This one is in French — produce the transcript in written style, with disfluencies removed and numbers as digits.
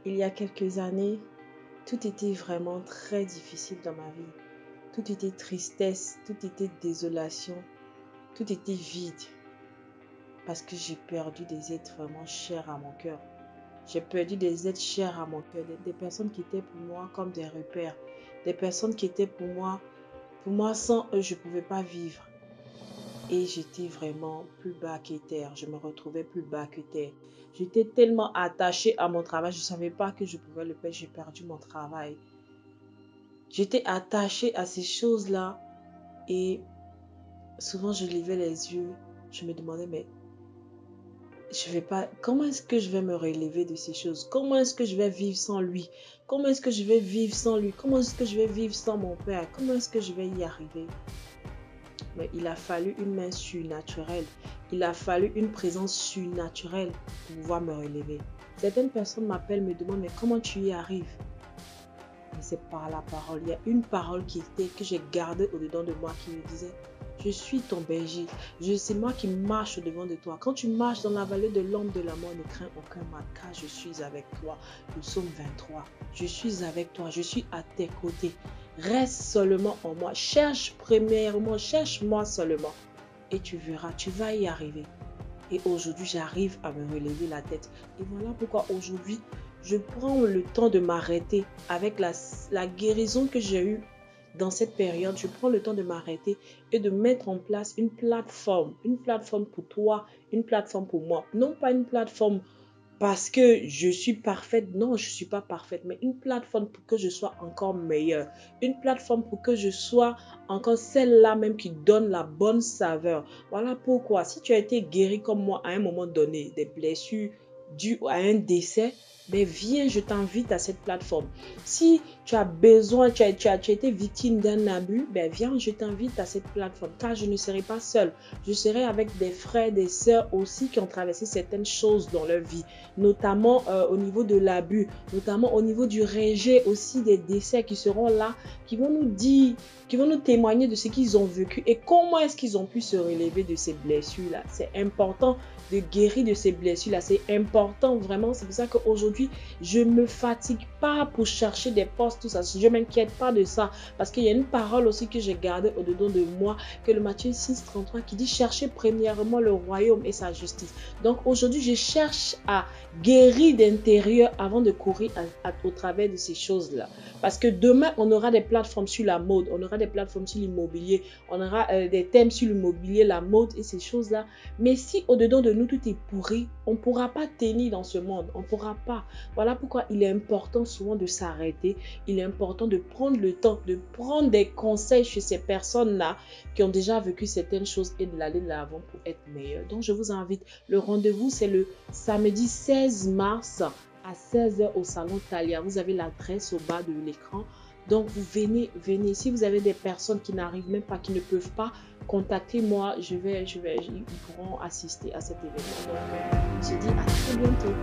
Il y a quelques années, tout était vraiment très difficile dans ma vie. Tout était tristesse, tout était désolation, tout était vide. Parce que j'ai perdu des êtres vraiment chers à mon cœur. J'ai perdu des êtres chers à mon cœur, des personnes qui étaient pour moi comme des repères. Des personnes qui étaient pour moi sans eux, je ne pouvais pas vivre. Et j'étais vraiment plus bas que terre. Je me retrouvais plus bas que terre. J'étais tellement attachée à mon travail, je ne savais pas que je pouvais le faire. J'ai perdu mon travail. J'étais attachée à ces choses-là et souvent je levais les yeux. Je me demandais, mais je vais pas. Comment est-ce que je vais me relever de ces choses? Comment est-ce que je vais vivre sans lui? Comment est-ce que je vais vivre sans lui? Comment est-ce que je vais vivre sans mon père? Comment est-ce que je vais y arriver? Mais il a fallu une main surnaturelle. Il a fallu une présence surnaturelle pour pouvoir me relever. Certaines personnes m'appellent, me demandent, mais comment tu y arrives? Mais c'est par la parole. Il y a une parole que j'ai gardée au-dedans de moi qui me disait, je suis ton berger. C'est moi qui marche au-devant de toi. Quand tu marches dans la vallée de l'ombre de la mort, ne crains aucun mal, car je suis avec toi. Le psaume 23. Je suis avec toi. Je suis à tes côtés. Reste seulement en moi. Cherche-moi seulement. Et tu verras, tu vas y arriver. Et aujourd'hui, j'arrive à me relever la tête. Et voilà pourquoi aujourd'hui, je prends le temps de m'arrêter avec la guérison que j'ai eue dans cette période. Je prends le temps de m'arrêter et de mettre en place une plateforme pour toi, une plateforme pour moi. Non pas une plateforme parce que je suis parfaite. Non, je ne suis pas parfaite, mais une plateforme pour que je sois encore meilleure. Une plateforme pour que je sois encore celle-là même qui donne la bonne saveur. Voilà pourquoi, si tu as été guéri comme moi à un moment donné, des blessures dues à un décès, mais viens, je t'invite à cette plateforme. Si tu as besoin, tu as été victime d'un abus, ben viens, je t'invite à cette plateforme, car je ne serai pas seule. Je serai avec des frères, des sœurs aussi qui ont traversé certaines choses dans leur vie, notamment au niveau de l'abus, notamment au niveau du rejet aussi des décès qui seront là, qui vont nous dire, qui vont nous témoigner de ce qu'ils ont vécu et comment est-ce qu'ils ont pu se relever de ces blessures-là. C'est important de guérir de ces blessures-là. C'est important vraiment. C'est pour ça qu'aujourd'hui, je ne me fatigue pas pour chercher des postes, tout ça. Je ne m'inquiète pas de ça. Parce qu'il y a une parole aussi que j'ai gardée au-dedans de moi, que le Matthieu 6,33 qui dit « Cherchez premièrement le royaume et sa justice ». Donc aujourd'hui, je cherche à guérir d'intérieur avant de courir au travers de ces choses-là. Parce que demain, on aura des plateformes sur la mode, on aura des plateformes sur l'immobilier, on aura des thèmes sur l'immobilier, la mode et ces choses-là. Mais si au-dedans de nous, tout est pourri, on ne pourra pas tenir dans ce monde. On ne pourra pas. Voilà pourquoi il est important souvent de s'arrêter. Il est important de prendre le temps, de prendre des conseils chez ces personnes-là qui ont déjà vécu certaines choses et de l'aller de l'avant pour être meilleur. Donc, je vous invite. Le rendez-vous, c'est le samedi 16 mars à 16h au salon Thalia. Vous avez l'adresse au bas de l'écran. Donc, vous venez. Si vous avez des personnes qui n'arrivent même pas, qui ne peuvent pas, contactez-moi. Ils pourront assister à cet événement. Donc, on se dit à très bientôt.